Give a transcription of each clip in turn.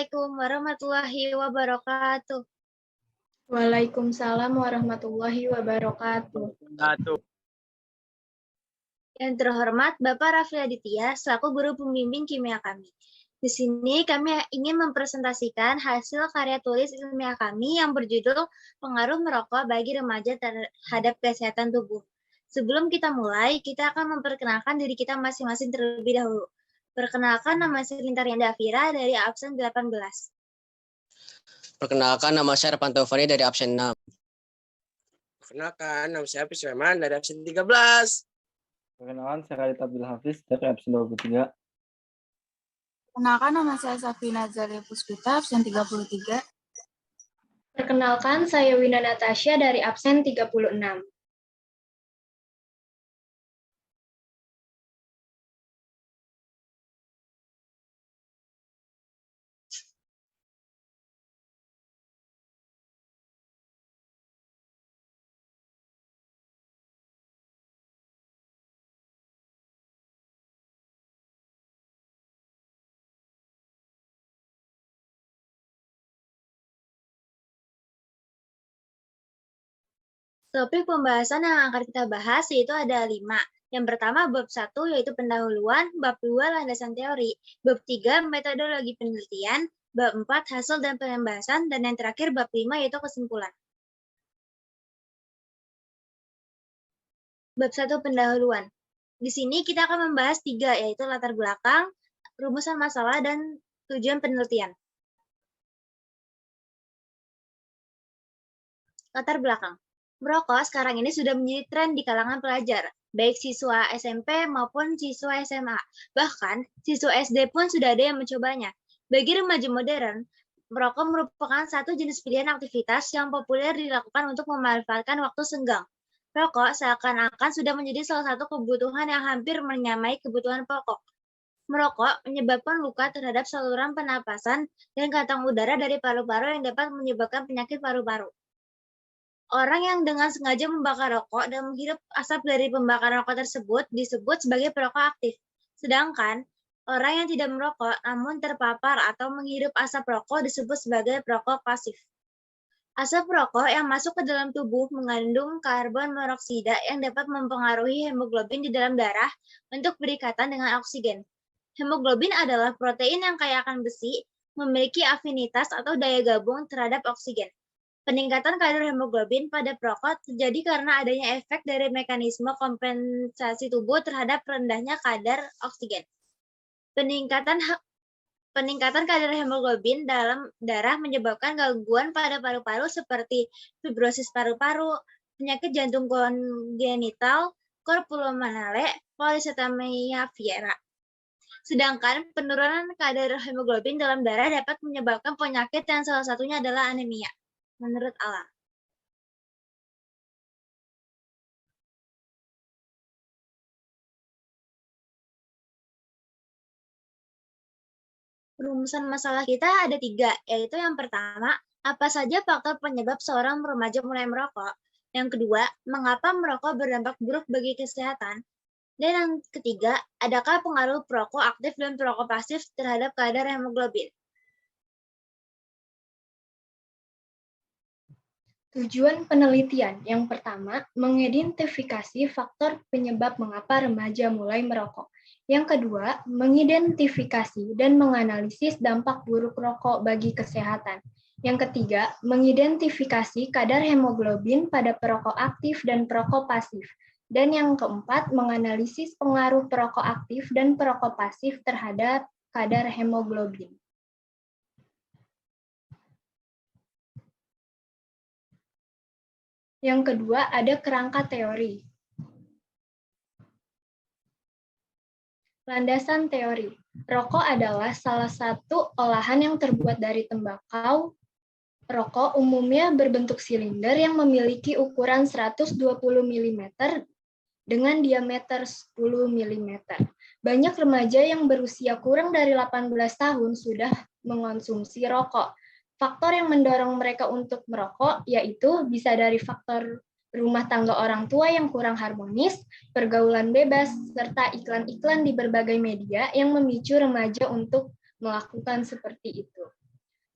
Assalamualaikum warahmatullahi wabarakatuh. Waalaikumsalam warahmatullahi wabarakatuh. Yang terhormat Bapak Rafli Aditya selaku guru pembimbing kimia kami. Di sini kami ingin mempresentasikan hasil karya tulis ilmiah kami yang berjudul Pengaruh Merokok bagi Remaja Terhadap Kesehatan Tubuh. Sebelum kita mulai, kita akan memperkenalkan diri kita masing-masing terlebih dahulu. Perkenalkan, nama saya Lintarian Davira dari absen 18. Perkenalkan, nama saya Arpanto Fani dari absen 6. Perkenalkan, nama saya Hafiz Sulaiman dari absen 13. Perkenalkan, saya Khalid Abdul Hafiz dari absen 23. Perkenalkan, nama saya Safina Zalia Puspita, absen 33. Perkenalkan, saya Wina Natasha dari absen 36. Topik pembahasan yang akan kita bahas yaitu ada 5. Yang pertama, bab 1 yaitu pendahuluan, bab 2 landasan teori, bab 3 metodologi penelitian, bab 4 hasil dan pembahasan, dan yang terakhir bab 5 yaitu kesimpulan. Bab 1 pendahuluan. Di sini kita akan membahas 3 yaitu latar belakang, rumusan masalah, dan tujuan penelitian. Latar belakang. Merokok sekarang ini sudah menjadi tren di kalangan pelajar, baik siswa SMP maupun siswa SMA. Bahkan, siswa SD pun sudah ada yang mencobanya. Bagi remaja modern, merokok merupakan satu jenis pilihan aktivitas yang populer dilakukan untuk memanfaatkan waktu senggang. Rokok seakan-akan sudah menjadi salah satu kebutuhan yang hampir menyamai kebutuhan pokok. Merokok menyebabkan luka terhadap saluran pernapasan dan kantong udara dari paru-paru yang dapat menyebabkan penyakit paru-paru. Orang yang dengan sengaja membakar rokok dan menghirup asap dari pembakaran rokok tersebut disebut sebagai perokok aktif. Sedangkan orang yang tidak merokok namun terpapar atau menghirup asap rokok disebut sebagai perokok pasif. Asap rokok yang masuk ke dalam tubuh mengandung karbon monoksida yang dapat mempengaruhi hemoglobin di dalam darah untuk berikatan dengan oksigen. Hemoglobin adalah protein yang kaya akan besi, memiliki afinitas atau daya gabung terhadap oksigen. Peningkatan kadar hemoglobin pada perokok terjadi karena adanya efek dari mekanisme kompensasi tubuh terhadap rendahnya kadar oksigen. Peningkatan kadar hemoglobin dalam darah menyebabkan gangguan pada paru-paru seperti fibrosis paru-paru, penyakit jantung kongenital, cor pulmonale, polycythemia vera. Sedangkan penurunan kadar hemoglobin dalam darah dapat menyebabkan penyakit yang salah satunya adalah anemia. Menurut alam. Rumusan masalah kita ada 3, yaitu yang pertama, apa saja faktor penyebab seorang remaja mulai merokok? Yang kedua, mengapa merokok berdampak buruk bagi kesehatan? Dan yang ketiga, adakah pengaruh perokok aktif dan perokok pasif terhadap kadar hemoglobin? Tujuan penelitian yang pertama, mengidentifikasi faktor penyebab mengapa remaja mulai merokok. Yang kedua, mengidentifikasi dan menganalisis dampak buruk rokok bagi kesehatan. Yang ketiga, mengidentifikasi kadar hemoglobin pada perokok aktif dan perokok pasif. Dan yang keempat, menganalisis pengaruh perokok aktif dan perokok pasif terhadap kadar hemoglobin. Yang kedua, ada kerangka teori. Landasan teori. Rokok adalah salah satu olahan yang terbuat dari tembakau. Rokok umumnya berbentuk silinder yang memiliki ukuran 120 mm dengan diameter 10 mm. Banyak remaja yang berusia kurang dari 18 tahun sudah mengonsumsi rokok. Faktor yang mendorong mereka untuk merokok yaitu bisa dari faktor rumah tangga orang tua yang kurang harmonis, pergaulan bebas, serta iklan-iklan di berbagai media yang memicu remaja untuk melakukan seperti itu.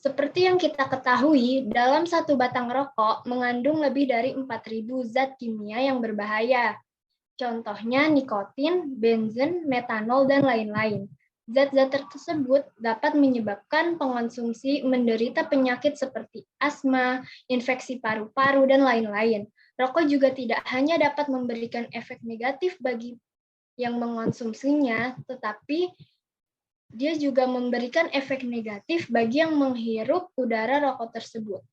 Seperti yang kita ketahui, dalam satu batang rokok mengandung lebih dari 4.000 zat kimia yang berbahaya. Contohnya nikotin, benzen, metanol, dan lain-lain. Zat-zat tersebut dapat menyebabkan pengonsumsi menderita penyakit seperti asma, infeksi paru-paru, dan lain-lain. Rokok juga tidak hanya dapat memberikan efek negatif bagi yang mengonsumsinya, tetapi dia juga memberikan efek negatif bagi yang menghirup udara rokok tersebut.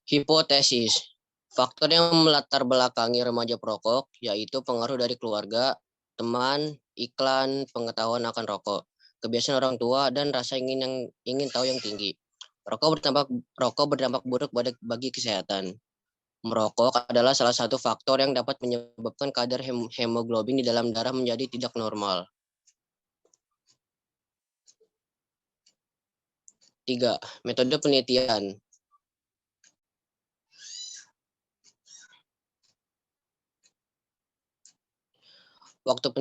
Hipotesis. Faktor yang melatar belakangi remaja perokok yaitu pengaruh dari keluarga, teman, iklan, pengetahuan akan rokok, kebiasaan orang tua, dan rasa ingin tahu yang tinggi. Rokok berdampak buruk bagi kesehatan. Merokok adalah salah satu faktor yang dapat menyebabkan kadar hemoglobin di dalam darah menjadi tidak normal. 3. Metode penelitian. Waktu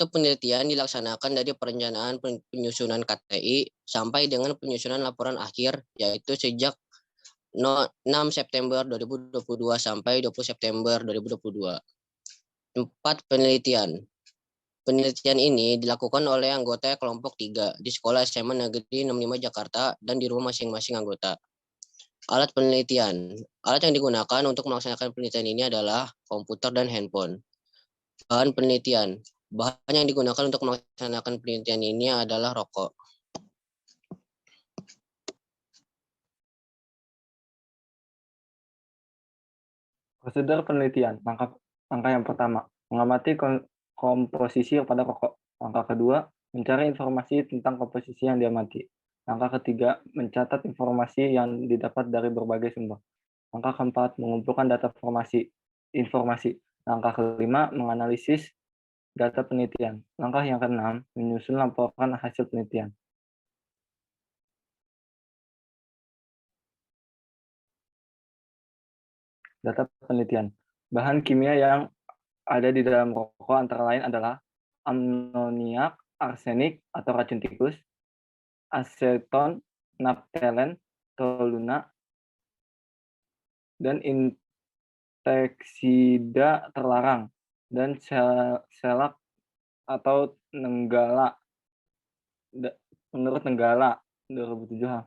penelitian dilaksanakan dari perencanaan penyusunan KTI sampai dengan penyusunan laporan akhir, yaitu sejak 6 September 2022 sampai 20 September 2022. 4. Penelitian. Penelitian ini dilakukan oleh anggota kelompok 3 di Sekolah SMA Negeri 65 Jakarta dan di rumah masing-masing anggota. Alat penelitian. Alat yang digunakan untuk melaksanakan penelitian ini adalah komputer dan handphone. Bahan penelitian. Bahan yang digunakan untuk melaksanakan penelitian ini adalah rokok. Prosedur penelitian. Langkah yang pertama, mengamati komposisi pada rokok. Langkah kedua, mencari informasi tentang komposisi yang diamati. Langkah ketiga, mencatat informasi yang didapat dari berbagai sumber. Langkah keempat, mengumpulkan data informasi. Langkah kelima, menganalisis data penelitian. Langkah yang keenam, menyusun laporan hasil penelitian. Data penelitian. Bahan kimia yang ada di dalam rokok antara lain adalah amoniak, arsenik atau racun tikus, aseton, naphtelen, toluna, dan inseksida terlarang, dan selak atau nenggala. Menurut Nenggala 2007,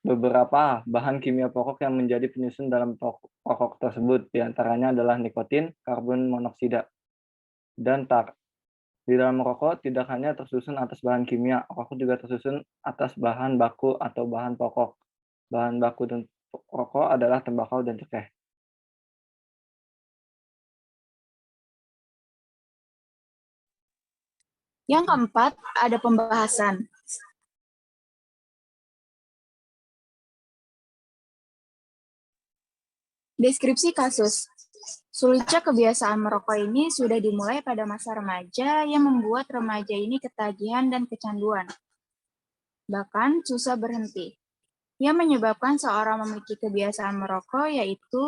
beberapa bahan kimia pokok yang menjadi penyusun dalam rokok tersebut diantaranya adalah nikotin, karbon monoksida, dan tar. Di dalam rokok tidak hanya tersusun atas bahan kimia, rokok juga tersusun atas bahan baku atau bahan pokok. Bahan baku dan rokok adalah tembakau dan cengkeh. Yang keempat, ada pembahasan. Deskripsi kasus. Sulitnya kebiasaan merokok ini sudah dimulai pada masa remaja yang membuat remaja ini ketagihan dan kecanduan. Bahkan susah berhenti. Yang menyebabkan seorang memiliki kebiasaan merokok yaitu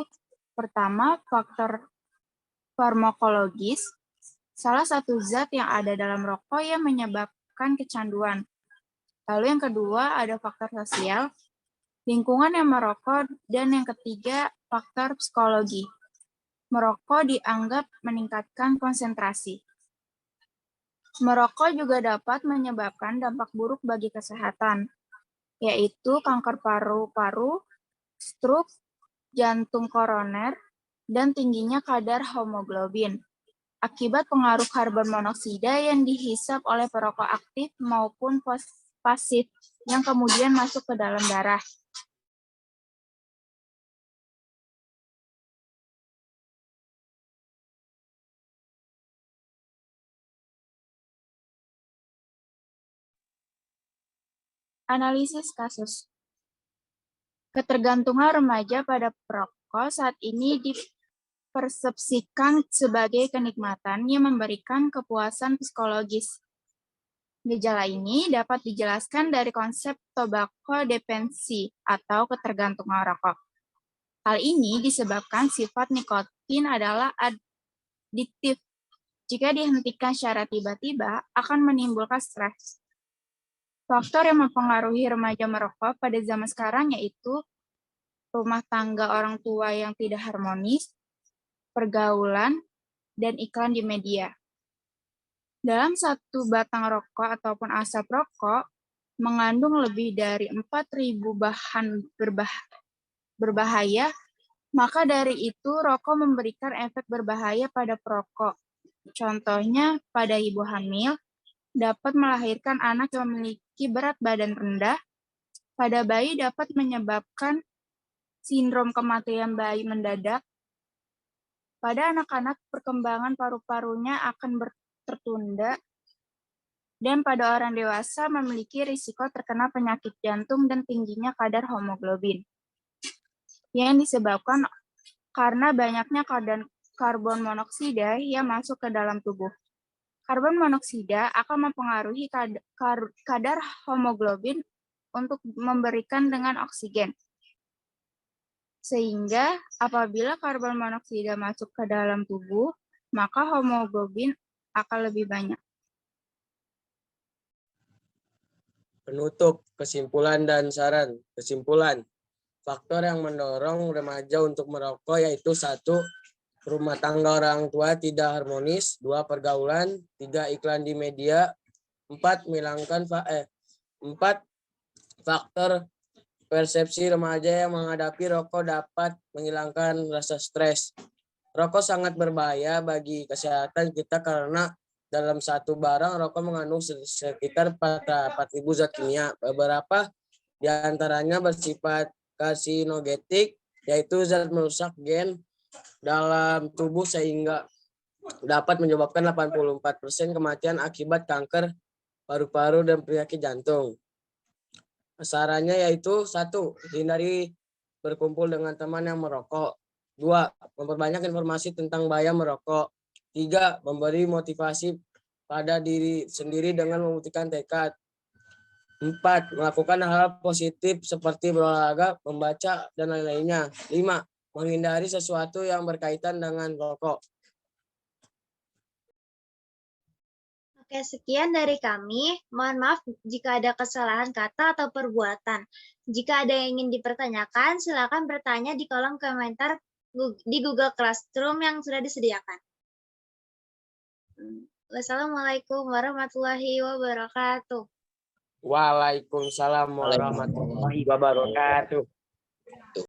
pertama, faktor farmakologis, salah satu zat yang ada dalam rokok yang menyebabkan kecanduan. Lalu yang kedua ada faktor sosial, lingkungan yang merokok, dan yang ketiga faktor psikologi. Merokok dianggap meningkatkan konsentrasi. Merokok juga dapat menyebabkan dampak buruk bagi kesehatan, yaitu kanker paru-paru, stroke, jantung koroner, dan tingginya kadar hemoglobin. Akibat pengaruh karbon monoksida yang dihisap oleh perokok aktif maupun pasif yang kemudian masuk ke dalam darah. Analisis kasus. Ketergantungan remaja pada perokok saat ini dipersepsikan sebagai kenikmatan yang memberikan kepuasan psikologis. Gejala ini dapat dijelaskan dari konsep tobacco dependency atau ketergantungan rokok. Hal ini disebabkan sifat nikotin adalah adiktif. Jika dihentikan secara tiba-tiba, akan menimbulkan stres. Faktor yang mempengaruhi remaja merokok pada zaman sekarang yaitu rumah tangga orang tua yang tidak harmonis, pergaulan, dan iklan di media. Dalam satu batang rokok ataupun asap rokok mengandung lebih dari 4.000 bahan berbahaya, maka dari itu rokok memberikan efek berbahaya pada perokok. Contohnya, pada ibu hamil, dapat melahirkan anak yang memiliki berat badan rendah. Pada bayi dapat menyebabkan sindrom kematian bayi mendadak. Pada anak-anak, perkembangan paru-parunya akan tertunda. Dan pada orang dewasa memiliki risiko terkena penyakit jantung dan tingginya kadar hemoglobin, yang disebabkan karena banyaknya karbon monoksida yang masuk ke dalam tubuh. Karbon monoksida akan mempengaruhi kadar hemoglobin untuk memberikan dengan oksigen. Sehingga apabila karbon monoksida masuk ke dalam tubuh, maka hemoglobin akan lebih banyak. Penutup, kesimpulan dan saran. Kesimpulan, faktor yang mendorong remaja untuk merokok yaitu 1. Rumah tangga orang tua tidak harmonis, 2. Pergaulan, 3. Iklan di media, 4. Faktor persepsi remaja yang menghadapi rokok dapat menghilangkan rasa stres. Rokok sangat berbahaya bagi kesehatan kita karena dalam satu barang rokok mengandung sekitar 4.000 zat kimia. Beberapa di antaranya bersifat karsinogenik, yaitu zat merusak gen dalam tubuh sehingga dapat menyebabkan 84% kematian akibat kanker paru-paru dan penyakit jantung. Sarannya yaitu 1. Hindari berkumpul dengan teman yang merokok. 2. Memperbanyak informasi tentang bahaya merokok. 3. Memberi motivasi pada diri sendiri dengan membuktikan tekad. 4. Melakukan hal positif seperti berolahraga, membaca, dan lain-lainnya. 5. Menghindari sesuatu yang berkaitan dengan rokok. Oke, sekian dari kami. Mohon maaf jika ada kesalahan kata atau perbuatan. Jika ada yang ingin dipertanyakan, silakan bertanya di kolom komentar di Google Classroom yang sudah disediakan. Wassalamualaikum warahmatullahi wabarakatuh. Waalaikumsalam warahmatullahi wabarakatuh.